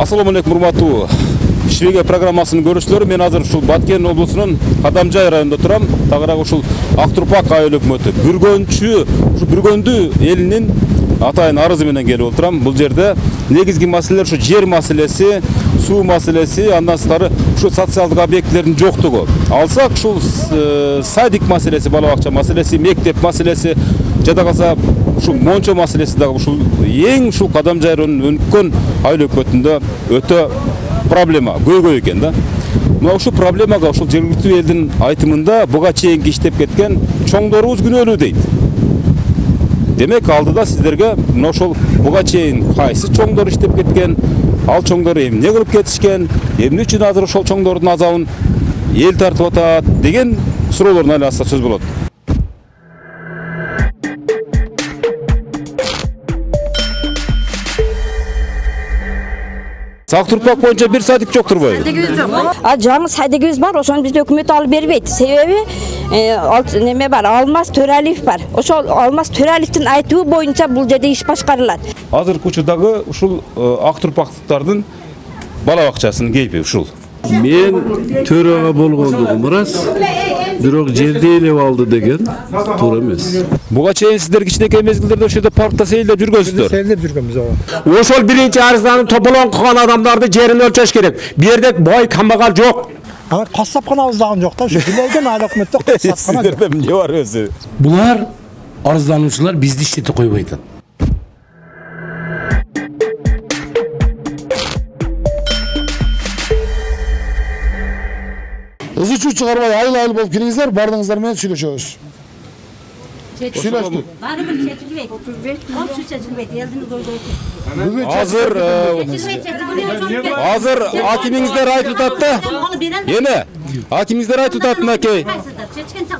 Assalamu alaikum урматтуу Швеге программасынын көрүүчүлөрү, мен азыр ушул Баткен облусунун Кадамжай районунда турам. Тагыраак ушул Актурпак айыл өкмөтү Бүргөндү элинин атайын арызы менен келип отурам. Бул жерде негизги маселелер ушу жер маселеси, суу маселеси, андан сырткары ушу социалдык объектилердин жоктугу. Алсак ушул садик маселеси, бала бакча маселеси, мектеп маселеси, жада калса ушул мончо маселеси дагы ушул эң ушул Кадамжай районунун өнүккөн айыл өкмөтүндө өтө проблема көйгөй экен да. Мына ушул проблемага ушул жергиликтүү элдин айтымында буга чейинки иштеп кеткен чоңдорубуз күнөөлүү дейт. Демек алдыда сиздерге мына ошол буга чейин кайсы чоңдор иштеп кеткен, ал чоңдор эмне кылып кетишкен, эмне үчүн азыр ошол чоңдордун азабын эл тартып атат деген суроолордун айланасында сөз болот. Актурпак боюнча бир садик жок турбайбы? Жаңы садигибиз бар, ошону бизде өкмөт алып бербейт. Себеби неме бар, Алмаз Төралиев бар. Ошол Алмаз Төралиевдин айтуу боюнча бул жерде иш башкарылат. Азыркы учурдагы ушул Актурпактыктардын бала бакчасынын кейпи ушул. Мен төрага болгондугум ырас, бирок жерди ээлеп алды деген туура эмес. Буга чейин сиздер кичинекей мезгилдерде ошол жерде паркта сейилдеп жүргөнсүздөр. Сейилдеп жүргөнбүз ооба. Ошол биринчи арызданып тополон кылган адамдарды жерин өлчөш керек. Бу жерде бой камбагал жок. Ага кассапканабыз дагы жок да, ушу билеген айыл өкмөттө кассапкана. Сиздерде эмне бар өзү? Булар арыздануучулар бизди иштете койбой атат. Ызычуу чыгарбай айыл болуп келиңиздер, бардыңыздар менен сүйлөшөбүз. Сүйлөштүк. Бары бир чечилбейт. 35 чечилбейт. Элдин көйгөйү. Азыр акимиңиздер айтып атат да. Эне, акимиңиздер айтып атат мынакей.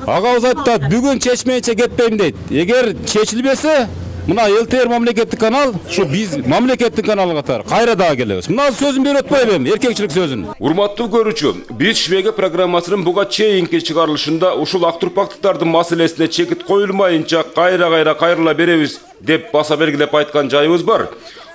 Агабыз айтат, бүгүн чечмейинче кетпейм дейт. Эгер чечилбесе, мына ЛТР мамлекеттик канал, ушу биз мамлекеттик канал катары кайра дагы келебиз. Мына сөзүн берип атпайбы, эркекчилик сөзүн. Урматтуу көрүүчү, биз Швеге программасынын буга чейинки чыгарылышында ушул Актурпактыктардын маселесине чекит коюлмайынча кайрыла беребиз деп баса белгилеп айткан жайыбыз бар.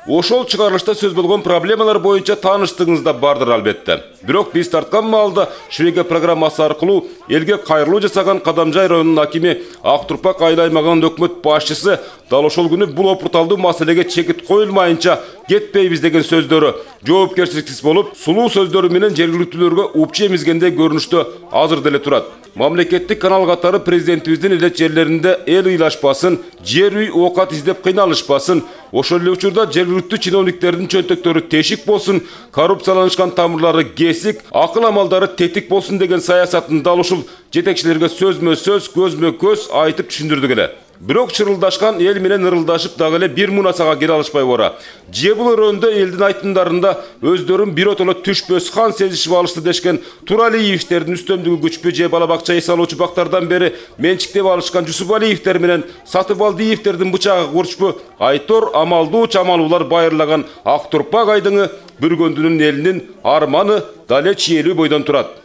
Ошол чыгарылышта сөз болгон проблемалар боюнча тааныштыгыңызда бардыр албетте. Бирок биз тарткан маалда Швеге программасы аркылуу элге кайрылуу жасаган Кадамжай районунун акими Актурпак айыл аймагынын өкмөт башчысы дал ошол күнү бул опурталдуу маселеге чекит коюлмайынча кетпейбиз деген сөздөрү жоопкерчиликсиз болуп, сулуу сөздөрү менен жергиликтүүлөргө упчу эмизгендей көрүнүштө азыр деле турат. Мамлекеттик канал катары президентибиздин эле жерлеринде эл ыйлашпасын, жер үй оокат издеп кыйналышпасын, ошол эле учурда жергиликтүү чиновниктердин чөнтөктөрү тешик болсун, коррупцияланышкан тамырлары кесик, акыл амалдары тетик болсун деген саясатын дал ушул жетекчилерге сөзмө-сөз, көзмө-көз айтып түшүндүрдүк эле. Бирок чырылдашкан эл менен ырылдашып дагы эле бир мунасага келе алышпай бара. Же бул өрөөндө элдин айтымдарында өздөрүн биротоло түшпөс хан сезишип алышты дешкен Туралиевдердин үстөмдүгү күчпү же бала бакча эс алуучу бактардан бери менчиктеп алышкан Жусупалиевдер менен Сатыбалдиевдердин бычагы курчпу Айтор амалдуу чамалуулар байырлаган Актурпак айдыңы Бүргөндүнүн элинин арманы дале чиелүү бойдон турат.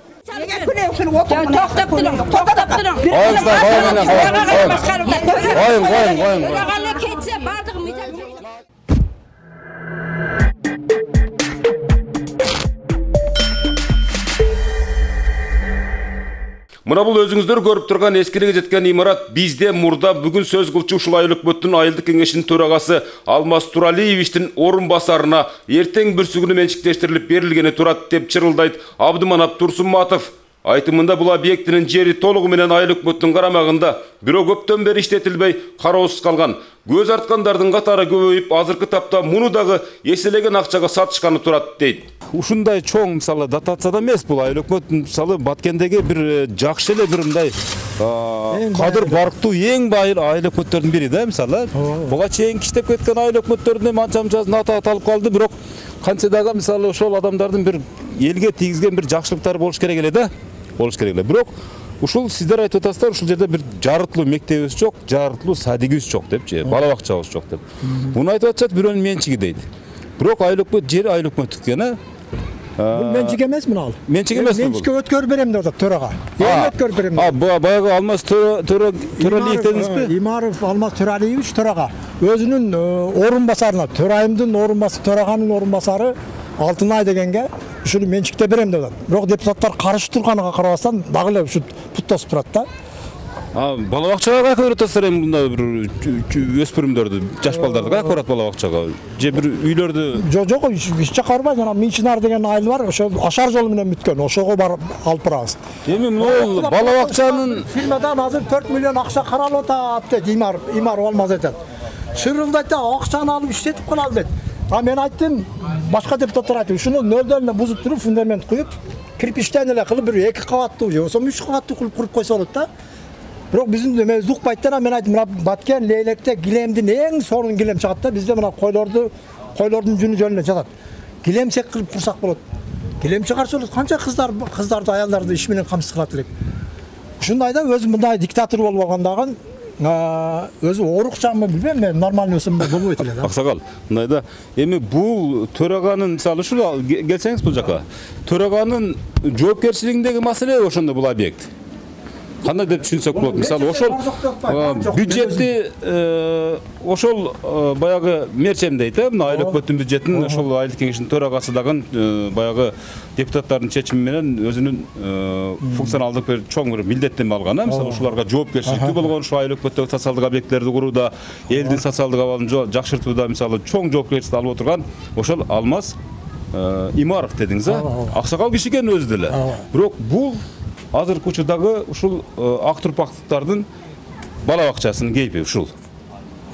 Мына бул өзүңүздөр көрүп турган эскириге жеткен имарат бизде мурда бүгүн сөз кылчу ушул айыл өкмөттүн айылдык кеңешинин төрагасы Алмаз Туралиевичтин орун басарына эртең бүрсүгүнү менчиктештирилип берилгени турат деп чырылдайт Абдыманап Турсунматов. Айтымында бул объектинин жери толугу менен айыл өкмөттүн карамагында, бирок көптөн бери иштетилбей кароосуз калган. Көз арткандардын катары көбөйүп, азыркы тапта муну дагы эселеген акчага сатышканы турат дейт. Ушундай чоң мисалы дотацияда эмес бул айыл өкмөт мисалы Баткендеги бир жакшы эле бир мындай кадыр барктуу эң бай айыл өкмөттөрдүн бири да мисалы. Буга чейин иштеп кеткен айыл өкмөттөрүнөн манча-мунчасын атап алды, бирок канча дагы мисалы ошол адамдардын бир элге тийгизген бир жакшылыктары болуш керек эле да. Бирок ушул сиздер айтып атасыздар, ушул жерде бир жарыктуу мектебибиз жок, жарыктуу садигибиз жок депчи, бала бакчабыз жок деп. Муну айтып атышат, бирөөнүн менчиги дейт. Бирок айыл өкмөт жери айыл өкмөттүкү экен. Бул менчик эмес мына ал. Менчик эмес бул. Менчикке өткөрүп берем деп атат төрага. Өткөрүп берем. Баягы Алмаз Төралиев дедиңизби? Имаров Алмаз Төралиевич төрага. Өзүнүн орун басарына, төрайымдын орун басары, төраганын орун басары Алтынай дегенге ушуну менчикте берем деп атат. Бирок депутаттар каршы турганга карабастан дагы эле ушу путтасып турат да. Бала бакчага кайка өтөсүздөр эми мында бир өспүрүмдөрдү, жаш балдарды кайка барат бала бакчага? Же бир үйлөрдү? Жок, эч жака барбай, жана Минчинар деген айыл бар, ошо ашар жол менен бүткөн, ошого барып алып барабыз. Эми могул бала бакчанын фирмадан азыр 4 миллион акча каралып атат дейт, имар болмаз этет. Шырылдайт да акчаны алып иштетип калалы дейт. Мен айттым, башка депутаттар айтты, ушуну нөлдөн эле бузуп туруп, фундамент куюп, кирпичтен эле кылып бир 2 кабаттуу же болсо 3 кабаттуу кылып куруп койсо болот да. Бирок биздин немебиз укпайт да. Мен айттым, мына Баткен Лейлекте гилемдин эң сонун гилем чыгат да. Бизде мына койлордун жүнү жөнүнө жатат. Гилемсек кылып курсак болот. Гилем чыгарса болот. Канча кыздарды, аялдарды иш менен камсыз кылат элек. Ушундай да өзү мындай диктатор болуп алгандагы өзү орукчамы билбейм, мен нормальный өсөм болбойт эле да. Аксакал, мындай да. Эми бул төраганын мисалы ушул келсеңиз бул жака. Төраганын жоопкерчилигиндеги маселе ошондо бул объект. Кандай деп түшүнсөк болот? Мисалы ошол бюджетти ошол баягы мерчемдейт, мына айыл өкмөттүн бюджетин ошол айыл кеңешинин төрагасы дагы баягы депутаттардын чечими менен өзүнүн функционалдык бир чоң бир милдеттенме алган, мисалы ушуларга жоопкерчиликтүү болгон ушул айыл өкмөттөгү социалдык объектилерди курууда, элдин социалдык абалын жакшыртууда мисалы чоң жоопкерчиликти алып отурган ошол Алмаз Имаров дедиңиз, аксакал киши экен өзү деле. Бирок бул азыркы учурдагы ушул ак турпактыктардын бала бакчасынын кейпи ушул.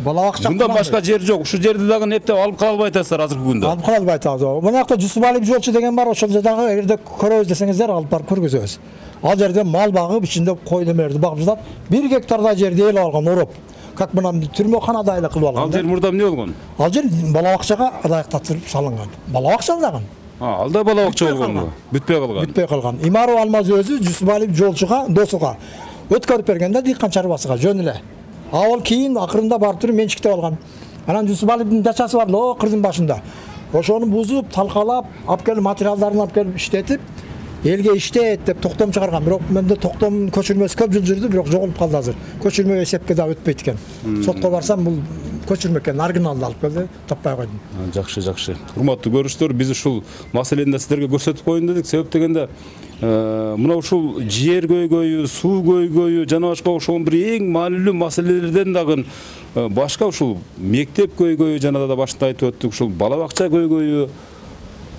Бала бакча. Мындан башка жер жок. Ушул жерди дагы нептеп алып кала албай атасыздар азыркы күндө. Алып кала албай атабыз. Мына жакта Жусупалиев жолчу деген бар, ошол жердагы эгерде көрөбүз десеңиздер алып барып көргүзөбүз. Ал жерде мал багып, ичинде кой немелерди багып жатат. 1 гектарда жерди эл алган ороп. Как мына түрмөканада эле кылып алган. Ал жер мурда эмне болгон? Ал жер бала бакчага ылайыктатылып салынган. Бала бакча дагы. Алда бала бакча болгон. Бүтпөй калган. Бүтпөй калган. Имаров Алмаз өзү Жусупалиев жолчуга, досуга өткөрүп бергенде дыйкан чарбасыга жөн эле. Ал кийин акырында барып туруп менчиктеп алган. Анан Жусупалиевдин дачасы бар эле, кырдын башында. Ошону бузуп, талкалап, алып келип материалдарын алып келип иштетип, элге иштет деп токтом чыгарган. Бирок менде токтом көчүрмөсү көп жыл жүрдү, бирок жоголуп калды азыр. Көчүрмө эсепке да өтпөйт экен. Сотко барсам бул көчүрмө экен, оригиналды алып келди, таппай койдум. Жакшы. Урматтуу көрүүчүлөр, биз ушул маселени да сиздерге көрсөтүп коеюн дедик. Себеп дегенде мына ушул жер көйгөйү, суу көйгөйү жана башка ошол бир эң маанилүү маселелерден дагы башка ушул мектеп көйгөйү жана да башында айтып өттүк, ушул бала бакча көйгөйү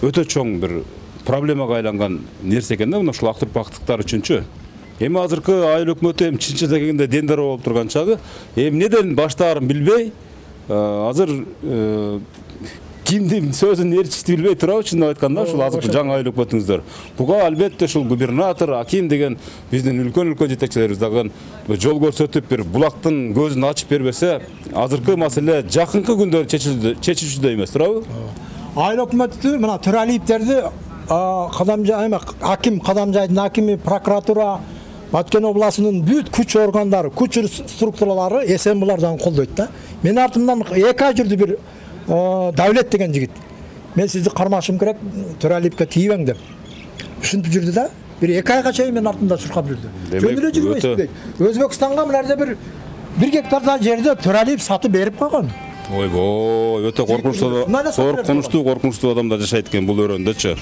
өтө чоң бир проблемага айланган нерсе экен да, мына ушул ак турпактыктар үчүнчү. Эми азыркы айыл өкмөтү эми чынча дегенде дендар болуп турган чагы, эмнеден баштаарын билбей, азыр кимдин сөзүн ээрчишти билбей турабы, чындап айтканда ушул азыркы жаңы айыл өкмөтүңүздөр. Буга албетте ушул губернатор, аким деген биздин үлкөн жетекчилерибиз дагы жол көрсөтүп бир булактын көзүн ачып бербесе, азыркы маселе жакынкы күндөрү чечилүүчүдөй эмес, туурабы? Айыл өкмөтү мына Төралиевтерди аким Кадамжайдын акими, прокуратура, Баткен областынын бүт күч органдары, күч структуралары эсен булардан колдойт да. Мен артымдан 2 ай жүрдү бир Давлет деген жигит. Мен сизди кармашым керек, Төралиевке тийбең деп. Ушинтип жүрдү да. Бир 2 айга чейин мен артымда чуркап жүрдү. Жөн эле жүрбөйсүз дейт. Өзбекстанга мына жерде 1 гектарда жерди Төралиев сатып берип койгон. Ойбой, өтө коркунучтуу адамдар жашайт экен бул өрөөндөчү.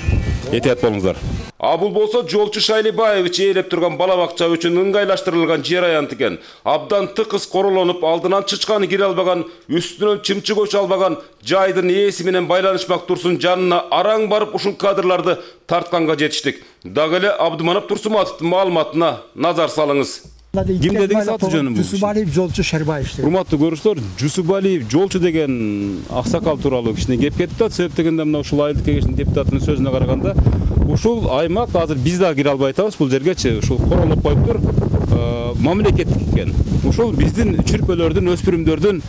Этият болуңуздар. А бул болсо Жолчу Шайлибаевич ээлеп турган бала бакча үчүн ыңгайлаштырылган жер аянт экен. Абдан тыкыз королонуп, алдынан чычканы кире албаган, үстүнөн чымчык өчө албаган жайдын ээси менен байланышмак Турсун жанына араң барып ушул кадрларды тартканга жетиштик. Дагы эле Абдыманап Турсуматовдун маалыматына назар салыңыз. Ким дедиңиз аты жөнүм? Жусупалиев Жолчу Шербаевич. Урматтуу көрүүчүлөр, Жусупалиев Жолчу деген аксакал тууралуу кичине кеп кетти. Себеп дегенде мына ушул айыл кеңешинин депутатынын сөзүнө караганда, ушул аймак азыр биз да кире албай атабыз бул жергечи. Ушул королоп коюптур, мамлекеттик экен. Ушул биздин чүрпөлөрдүн, өспүрүмдөрдүн,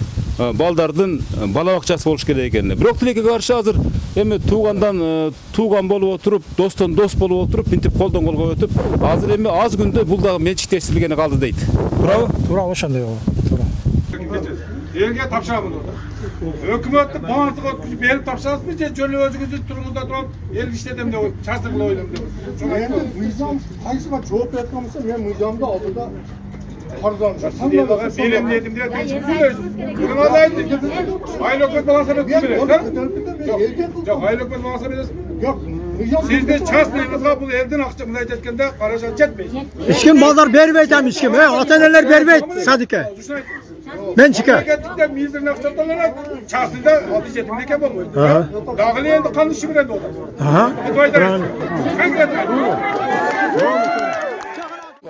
балдардын бала бакчасы болуш керек экен. Бирок тилекке каршы азыр эми тууган болуп отуруп, достон дос болуп отуруп, мынтип колдон колго өтүп, азыр эми аз күндө бул дагы менчиктештирилгени калды дейт. Туурабы? Туура ошондой туура. Элге тапшырабыз. Өкмөттүк баңардык өткүзүп берип тапшырасызбы же жөн өзүңүз туруңузда туруп эл иштетем деп чарчы кыла ойлойм деп. Endi mıйзам кайсыга жооп берет болсо, мен мыйзамды алдыда карзам. Берем дедим деп түшүнбөйсүз. Кырмазайды. Айыл өкмөт баласы берет. Жок, айыл өкмөт баласы бересизби? Yok. Sizde частныйыңызга бул элдин акча мындай жеткенде каражат жетпейт. Ешкім балдар бербейт hem ешкім. Ата-энелер бербейт Садикке. Мен чика. Мемлекеттикте министрдин акча төлөнөт, частныйда алты жетим экен болбойт. Дагы эле элди кандай иши менен болот.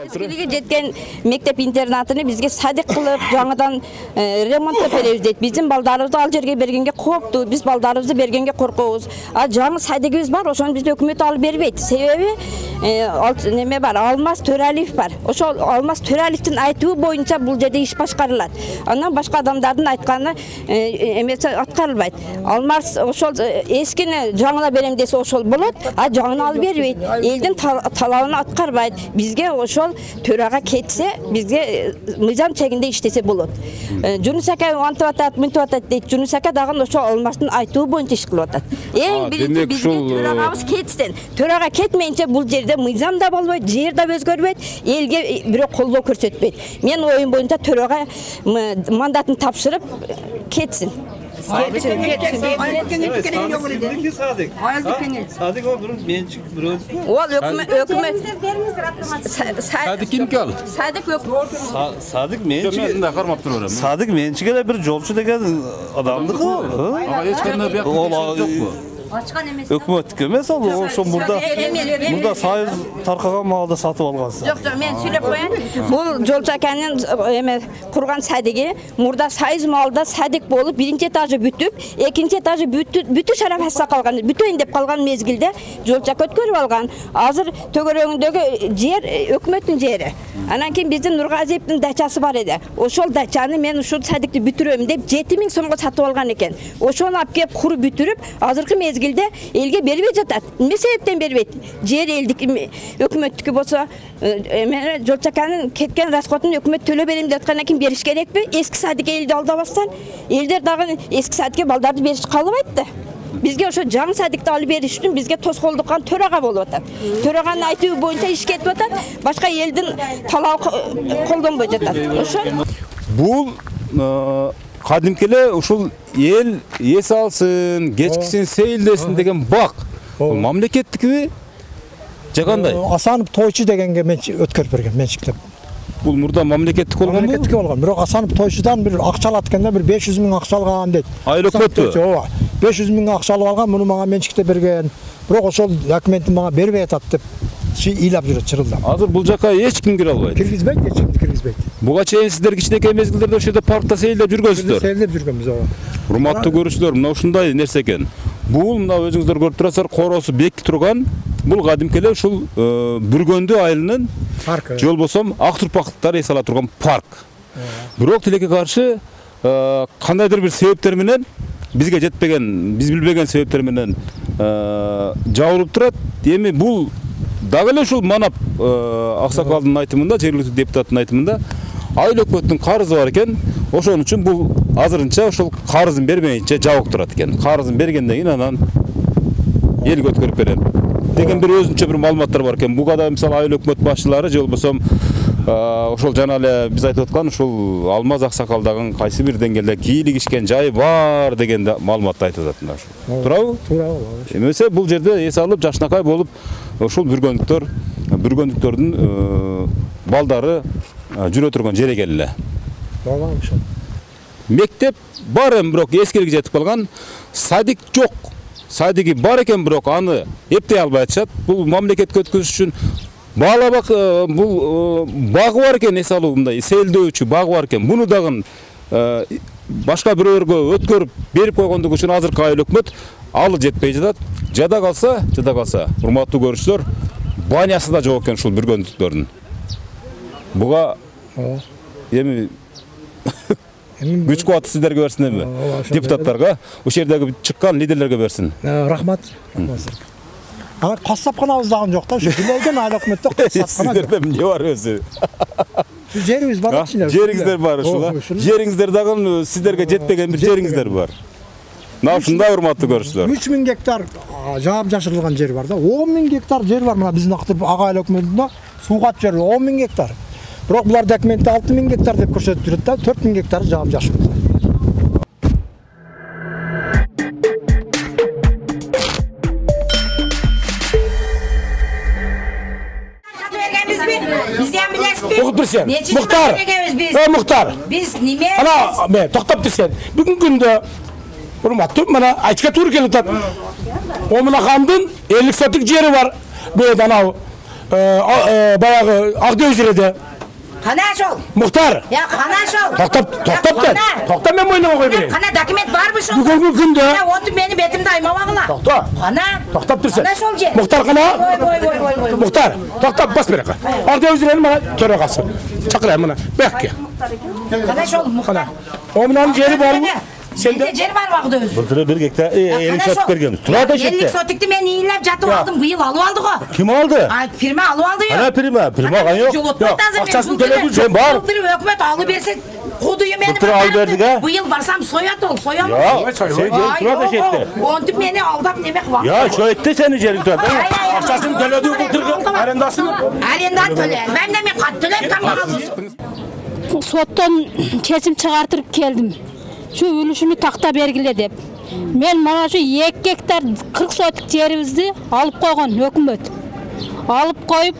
Eskiligi жеткен мектеп интернатыны бизге садик кылып, жаңадан ремонттап беребиз дейт. Биздин балдарыбызды ал жерге бергенге кооптуу, биз балдарыбызды бергенге коркобуз. А жаңы садигибиз бар, ошону бизде өкмөт алып бербейт. Себеби неме бар, Алмаз Төрәлиев бар. Ошол Алмаз Төрәлиевдин айтуу боюнча бул жерде иш башкарылат. Андан башка адамдардын айтканы эмесе аткарылбайт. Алмаз ошол эскини жаңына берем десе ошол болот, а жаңыны алып бербейт. Элдин талабын аткарбайт. Бизге ошол төрага кетсе, бизге мыйзам чегинде иштесе болот. Жунус ака антып атат, мынтып атат дейт. Жунус ака дагы ошол Алмаздын айтуу боюнча иш кылып атат. Эң биринчи биздин төрагабыз кетсин. Төрага кетмейинче бул жерде мыйзам да болбойт, жер да өзгөрбөйт, элге бирок колдоо көрсөтпөйт. Мен оюм боюнча төрага мандатын тапшырып кетсин. Sadık o bunun mençik bürod. Ol ökümet. Sadık kim ki al? Sadık mençik. Ben de karmap duruyorum. Sadık mençik'e bir yolcu degen adamlık o. Ama hiç kendine bir yakın yok mu? Hükümet emas o şu burada sayız tarqagan malda satып algansın. Yok, men söylep koyan. Bul Jolçakanın kurgan sadigi murda sayız malda sadik bolup birinci etajı bütüp, ikinci etajı bütü şarap hassa kalgan, bütün dep kalgan mezgilde Jolçaka ötkörüp algan. Azır tөгөрөгүндөгү жер өкмөттүн жери. Анан кийин биздин Нургазиевдин дачасы бар эди. Ошол дачаны мен ушул садикти бүтүрөм деп 7000 сомго сатып алган экен. Ошону алып кеп куруп бүтүрүп, азыркы мезгилде элге бербей жатат. Эмне себептен бербейт? Жер элдик өкмөттүкү болсо, мен Жолчаканын кеткен расходун өкмөт төлөп берем деп аткандан кийин бериш керекпи? Эски садикке элди алдабастан, элдер дагы эски садикке балдарды бериш калбайт да. Бизге ошо жаңы садикти алып бериш үчүн бизге тоскоолдукка төрага болуп атат. Төраганын айтуу боюнча иш кетип атат. Башка элдин талабы колдонбой жатат. Ошо Бул кадимкеле ушул эл эс алсын, кечкисин сейилдесин деген бак. Бул мамлекеттикби? Же кандай? Асанов тойчу дегенге мен өткөрүп берген, менчиктеп. Бул мурда мамлекеттик болгонбу? Мамлекеттик болгон. Бирок Асанов тойчудан бир акча алатканда бир 500 000 акча алган дейт. Айыл өкмөттү? Ооба. 500 000 акча алып алган, муну мага менчиктеп берген. Бирок ошол документти мага бербей атат деп ыйлап жүрөт чырылдап. Азыр бул жака эч ким кире албайт. Киргизбейт, эч ким киргизбейт. Буга чейин сиздер кичинекей мезгилдерде ошо жерде паркта сейилдеп жүргөнсүздөр. Сейилдеп жүргөнбүз, ооба. Урматтуу көрүүчүлөр, мына ушундай нерсе экен. Бул мына өзүңүздөр көрүп турасыздар, короосу бекки турган, бул кадимкеле ушул Бүргөндү айылынын паркы. Же болбосо ак турпактар эс ала турган парк. Бирок тилекке каршы кандайдыр бир себептер менен бизге жетпеген, биз билбеген себептер менен жабылып турат. Эми бул дагы эле ушул манап аксакалдын айтымында, жергиликтүү депутаттын айтымында айыл өкмөттүн карызы бар экен. Ошон үчүн бул азырынча ошол карызын бермейинче жабык турат экен. Карызын бергенден кийин анан элге өткөрүп берем деген бир өзүнчө бир маалыматтар бар экен. Буга да мисалы айыл өкмөт башчылары же болбосо ошол жана эле биз айтып аткан ушул Алмаз Аксакалдагы кайсы бир деңгээлде кийлигишкен жайы бар деген маалыматты айтып атат мына ушул. Туурабы? Туура. Эмесе бул жерде эс алып жашнакай болуп ушул бүргөндүктөрдүн балдары жүрө турган жер экен эле. Ооба, ошо. Мектеп бар эми, бирок эскилиги жетип калган, садик жок. Садиги бар экен, бирок аны эптей албай атышат. Бул мамлекетке өткөзүш үчүн баалабак бул багы бар экен, эс алуу мындай сейилдөөчү багы бар экен. Муну дагы башка бирөөлөргө өткөрүп берип койгондугу үчүн азыркы айыл өкмөт алы жетпей жатат. Жада калса, урматтуу көрүүчүлөр, банясы да жок экен ушул бүргөндүктөрдүн. Буга эми күч кубаты сиздерге берсин эми, депутаттарга, ушул жердеги чыккан лидерлерге берсин. Рахмат. Ага кассапканабыз дагы жок да, ушу билеген айыл өкмөттө кассапкана. Сиздерде эмне бар өзү? Жерибиз бар ичинде. Жериңиздер бар ушул. Жериңиздер дагы сиздерге жетпеген бир жериңиздер бар. Мына ушундай урматтуу көрүүчүлөр. 3000 гектар жаап жашырылган жер бар да. 10.000 гектар жер бар мына биздин Актырып ага айыл өкмөтүндө сууга жер 10.000 гектар. Бирок булар документте 6.000 гектар деп көрсөтүп жүрөт да, 4.000 гектар жаап жашырылган. Bizde hem bilesizmi? Okut dursan. Nechінші Muhtar. bölgemiz biz? Muhtar. Biz nime? Ana, men to'xtab tursan. Bugun kunda hurmatli mana aytishga to'g'ri keladi. Ominaxondan 50 sotik yeri var. Bu yerda ana bayagı Aqdo'yzirede. Qana şol? Muhtar. Ya qana şol? To'xtab. To'xtab men mo'ynama qo'y bereyim. Qana dokument var mı şol? Bugungi kunda. Ya onu beni betimde aymamağıla. To'xta. Qana? To'xtab tursan. Qana şol je? Muhtar qana? Voy. Muhtar. To'xtab bas beraqa. Aqdo'yzirening mana төрағасы. Chaqirayım mana. Bekki. Qana şol muhtar? Ominanın yeri bormi? Sende yer var mı Aqdo'yz? Былтыр 1 гектар 50 сотик берген. Турат 50 sotikti men iyilep жатып aldım. Bu yıl alıp aldık o. Kim aldı? Ay firma alıp aldı ya. Ana prima kan yok. Akçasını төлedi, sen var. Hükümet alıp versin. Kuduyu beni Былтыр алып бердик а? Bu yıl barsam soyat ol, soyam. Ya, sen yerin Turat eşetti. Onu beni aldap demek var. Ya, şu etti senin yerin Turat. Akçasını төлedi былтырғы арендасını. Arendan töler. Ben de mi kat tölep kalmadım. Sottan kesim çıkartırıp geldim. Şu ülüşümü takta bergile dep. Men mana şu 2 hektar 40 sotik yerimizni alıp koygan hükümet. Alıp koyup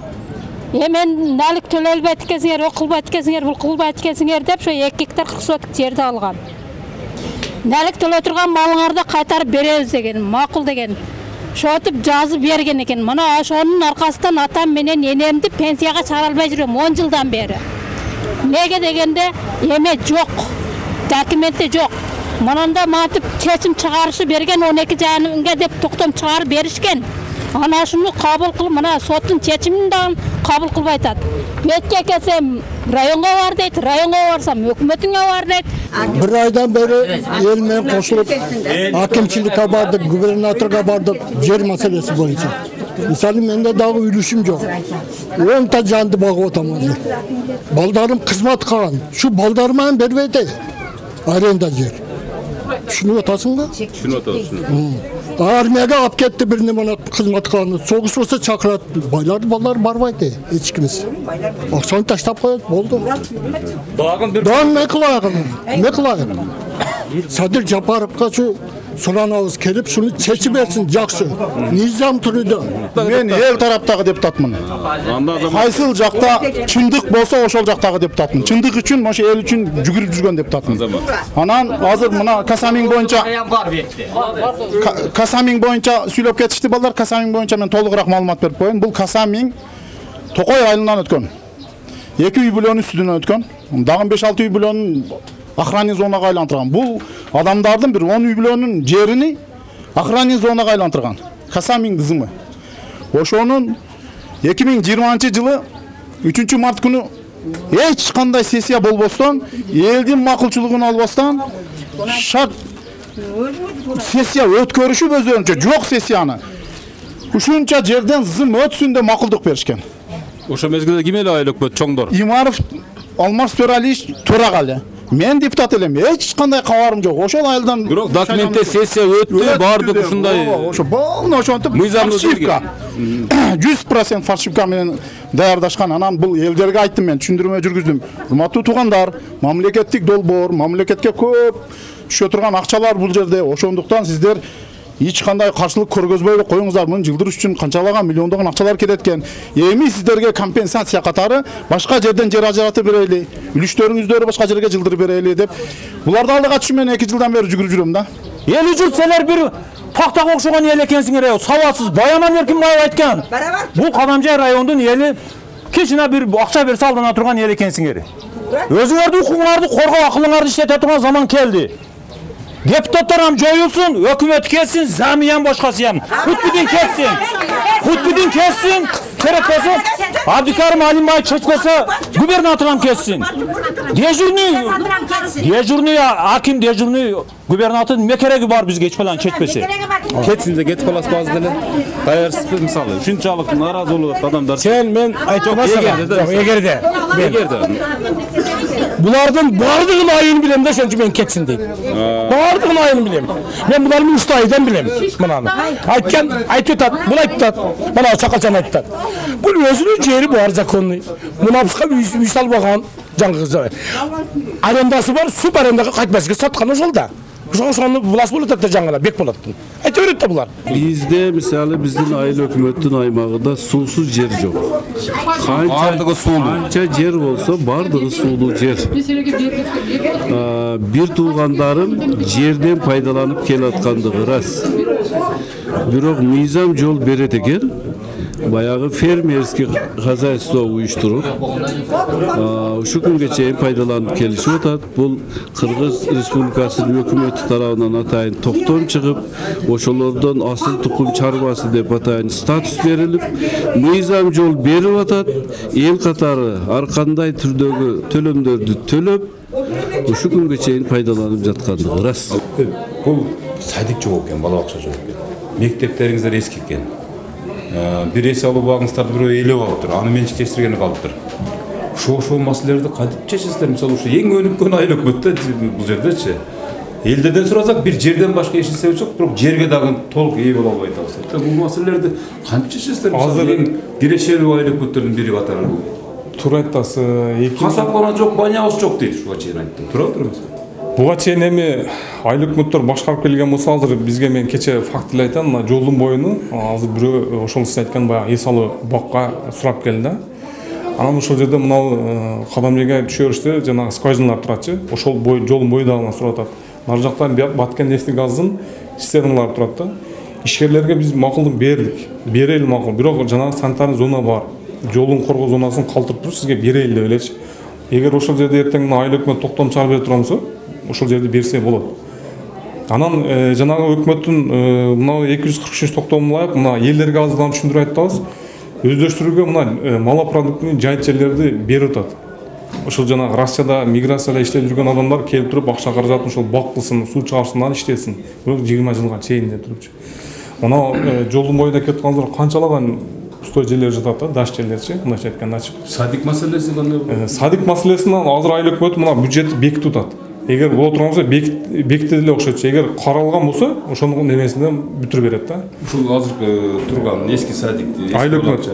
hemen nalik tölelbet etkesinler, o kılbat etkesinler, bu kılbat etkesinler dep şu 2 hektar 40 sotik yerdi algan. Nalik töle turgan malыңарды qaytarıp beremiz degen, makul degen. Şotup жазып bergen eken. Mana şonun arkasından atam menen enemdi pensiyaga çağıra alбай жүрөм 10 жылдан beri. Nege degende emet yok. Dokumente yok. Mananda matip kesim çıkarışı bergen 12 janıga dep toktom çıkarıp berişken. Ana şunu kabul kıl, mana sottun keçiminden kabul kılbay atat. Betke kesem rayonga var deyt, rayonga varsam hükümetine var deyt. Bir aydan beri elmen koşulup hakimçilikке bardık, gubernatörge bardık yer meselesi boyunca. Misali mende daha ülüşüm yok. 10 ta jandı bagıp otamadı. Baldarım kızmat kalan. Şu baldarımı berбейди. Arenda yer. Şunu otasın mı? Şunu otasın. Armiyaga alып ketти birini mana kızmat kalanı. Soğuş olsa çakırat. Ballar barbaydı. Hiç kimiz. Akşam taştap koyat. Oldu. Dağın ne kılayın? Sadir Japarovga şu Sulanabız kelip şunu çeçip etsin jakşı. Nizam türüdü. Men el taraптагы депутатмын. Кайсыл жакта чындык болсо ошол жактагы депутатмын. Чындык үчүн, ошо эл үчүн жүгүрүп жүргөн депутатмын. Анан азыр мына Касамин боюнча сүйлөп кетишти балдар. Касамин боюнча мен толугураак маалымат берип коеюн. Бул Касамин Токой айылынан өткөн. 2 үй бүлөнүн үстүнөн өткөн. Дагы 5-6 үй бүлөнүн охранный зонага айлантырган. Бул адамдардын бир 10 үй бүлөнүн жерини охранный зонага айлантырган. Касамин кызымы. Ошонун 2020-жылы 3-март күнү эч кандай сессия болбостон, элдин макулчулугун албастан шарт сессия өткөрүшүп өздөрүнчө жок сессияны. Ушунча жерден зым өтсүн деп макулдук беришкен. Ошо мезгилде ким эле айыл өкмөт чоңдор? Имаров Алмаз Төралиевич төрагалы. Мен депутат элем, эч кандай кабарым жок. Ошол айылдан бирок документте сессия өттү, бардык ушундай. Ошо болну ошентип фальшивка. 100% фальшивка менен даярдашкан. Анан бул элдерге айттым мен, түшүндүрмө жүргүздүм. Урматтуу туугандар, мамлекеттик долбоор, мамлекетке көп түшө турган акчалар бул жерде. Ошондуктан сиздер эч кандай каршылык көргөзбөй коюңуздар. Мун жылдыр үчүн канчалаган миллиондогон акчалар кетет экен. Эми сиздерге компенсация катары башка жерден жер ажыратып берели, үлүштөрүңүздөрү башка жерге жылдырып берели деп. Буларды алдыга түшүп мен 2 жылдан бери жүгүрүп жүрөм да. Eli jurtseler bir tahtaka okşuğun eli ekensingere, savatsız, bayanan erkin bayı aytkan. Bu Kadamcay rayonunun eli kişine bir akça verse aldığına oturgan eli ekensingere. Özüңөрдү hukuklardı, korku akıllardı işlete turgan zaman geldi. Deputatlarım joyulsun, hükümet kessin, zamiyen başkasıyam. Hutbidin kessin, gerek olsun. Abdülkarim Halim Bey çeçmese gubernatörüm kessin. Dejurnu hakim dejurnu gubernatör ne keregi var biz geç falan çekmesi. Ketsin de get kalas bazı dele. Dayarsız misalı. Şunçalık narazı olur adamlar. Sen ben aytmasa egerde. Bulardan bardığın ayını bilem de çünkü ben ketsin deyim. Bardığın ayını bilem. Ben bunların ustaydan bilem. Bana aytken aytıtat, bunu aytıtat. Bana sakalcan aytıtat. Bu özünün ciğeri bu arıza konu. Münafıska üysal bakan can kızı. Arendası var, süper arendaka kaytmasıga satkan o yolda. Ошону булас болот да жаңылар бек болот. Айтып да булар. Bizde misali bizdin ayıl hökümetin aymağında susuz yer yok. Kança yer olsa bardığı sulu yer. Bir tuğandarın yerden faydalanıp kelatkandığı ras. Bирок мыйзам жол берет экен. Баягы фермерский хозяйство уюштуруп, ушу күнгө чейин пайдаланып келишип атат. Бул Кыргыз Республикасынын өкмөтү тарабынан атайын токтом чыгып, ошолордон асыл тукум чарбасы деп атайын статус берилип, мыйзам жол берип атат. Эл катары ар кандай түрдөгү төлөмдөрдү төлөп, ушу күнгө чейин пайдаланып жаткандыгы рас. Бул садик жок экен, бала бакча жок экен. Мектептериңиздер эски экен. Bir esi alıp bağınızlar bir eyle kalıptır, anı mençikleştirgeni kalıptır. Şu masalelerde kantip çeşitler, misal şu en önükön aylık ötті bu жерде. Elderden sorasak bir жерден başka eşin sebebi çok, bir жерге dağın толық ей bola albaydı alsa. Bu masalelerde kantip çeşitler, misal en gireşeli aylık ötтердің biri katarı bu. Тура айтасыз. Kasapkana жоқ, баняғыз жоқ дейді шуға чейин айттым. Тура тұрмыз. Буга чейин эми айлык өкмөттөр башкарып келген болсо, азыр бизге мен кече фактылы айтам, мына жолдун боюну азыр бирөө ошол сиз айткан баягы эсалы бакка сурап келди. Анан ошол жерде мына кадамжеге түшөрүштө жанагы скважиналар туратчы. Ошол жолдун бою дагы сурап атат. Нар жактан баткен нефть газдын цистерналары турат да. Ишкерлерге биз макулдук бердик. Берели макул. Бирок жанагы санитарный зона бар. Жолдун коргоо зонасын калтырып туруп сизге берели деп элечи. Эгер ошол жерде эртең айлык өкмөт токтом чыгарып бере турам болсо, ошол жерде берсе болот. Анан жанагы өкмөттүн мына 243 токтомуна ылайык мына элдерге азырдан түшүндүрүп айтабыз. Өздөштүрүүгө мына малопродуктный жайыт жерлерди берип атат. Ошол жанагы Россияда миграцияда иштеп жүргөн адамдар келип туруп акча каражатын ошол бак кылсын, суу чыгарышынан иштесин. Бирок 20 жылга чейин деп турупчу. Мына жолдун боюнда кетип калгандар канчалаган пустой жерлер жатат да, даш жерлерчи, мындайча айтканда. Садик маселеси кандай? Садик маселесинен азыр айлык өкмөт мына бюджет бекитип атат. Эгер боло турган болсо бекитти деле окшойт. Эгер каралган болсо, ошонун немесинен бүтүрүп берет да. Ушул азыр турган эски садикти. Айлык өкмөт.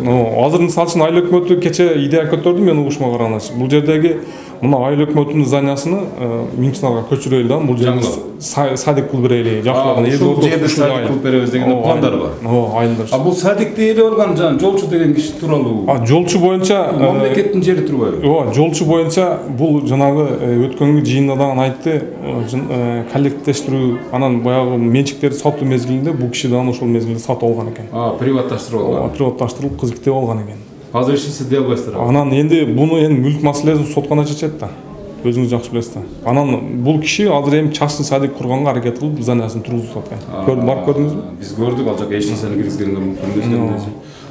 Азыр мисалы үчүн айлык өкмөтү кече идея көтөрдүм мен угушма караганчы. Бул жердеги мына айлык өкмөттүн зданиясыны Минчинарга көчүрөлү да. Бул жерде садик кылып берели. Жакшылыгын ушул жерде садик кылып беребиз деген пландар бар. Айылдар. Бул садикти эле алган жан жолчу деген киши тууралуу. Жолчу боюнча мамлекеттин жери турбайбы? Ооба, жолчу боюнча бул жанагы өткөнгү жыйында дагы айтты, коллективдештирүү, анан баягы менчиктерди сатуу мезгилинде бул киши дагы ошол мезгилде сатып алган экен. Приватташтырып алган. Приватташтырылып кызыктеп алган экен. Азыр ишинсе дей албайсыздар. Анан энди буну мүлк маселесин сот гана чечет да. Өзүңүз жакшы билесиз да. Анан бул киши азыр эми частный садик курганга аракет кылып зданиясын тургузуп аткан. Барып көрдүңүзбү? Биз көрдүк, ал жака эч нерсени киргизгенге мүмкүн эмес.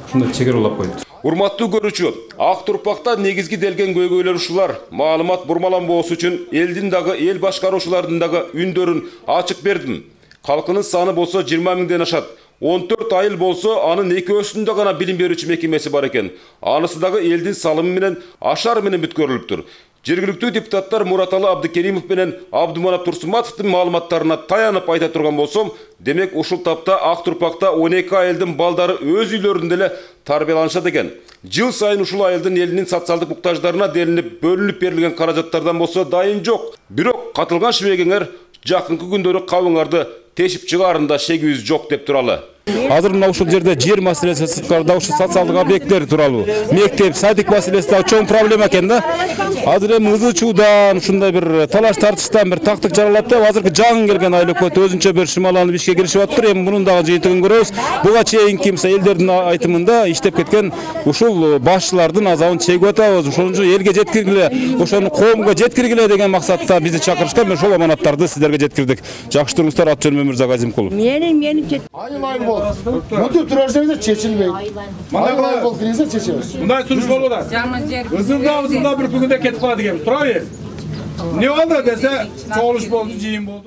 Ушундай чегералап койду. Урматтуу көрүүчү, ак турпакта негизги делген көйгөйлөр ушулар. Маалымат бурмаланбоосу үчүн элдин дагы эл башкаруучулардын дагы үндөрүн ачык бердим. Калкынын саны болсо 20 миңден ашат. 14 айыл болсо анын экөөсүндө гана билим берүүчү мекемеси бар экен. Анысы дагы элдин салымы менен ашар менен бүткөрүлүптүр. Жергиликтүү депутаттар Мураталы Абдыкеримов менен Абдуманап Турсуматовдун маалыматтарына таянып айта турган болсом, демек ушул тапта ак турпакта 12 айылдын балдары өз үйлөрүндө эле тарбияланышат экен. Жыл сайын ушул айылдын элинин социалдык муктаждарына делинип бөлүнүп берилген каражаттардан болсо дайын жок. Бирок катылган шибегеңер жакынкы күндөрү кабыңарды тешип чыгаарында шегибиз жок деп туралы. Азыр мына ушул жерде жер маселеси сырткарда ушул социалдык объекттер тууралуу, мектеп, садик маселеси да чоң проблема экен да. Азыр эми ызычуудан, ушундай бир талаш тартыштан бир тактык жаралат деп азыркы жаңы келген айыл өкмөтү өзүнчө бир шымаланып ишке киришип атыптыр. Эми мунун дагы жыйынтыгын көрөбүз. Буга чейинки элдердин айтымында иштеп кеткен ушул башчылардын азабын чегип атабыз. Ошон үчүн элге жеткиргиле, ошону коомго жеткиргиле деген максатта бизди чакырышкан. Мен ошол аманаттарды сиздерге жеткирдик. Жакшы туруңуздар, ат жөнүм Өмүрзак Азимкулов. Айыл бол. Мынтип тура берсеңиздер чечилбейт. Мындай бол кирсеңиздер чечебиз. Мындай сунуш болуп атат. Ызында бир күндө кетип калат экенбиз. Тура бер. Не болду десе, чогулуш болду, жыйын болду.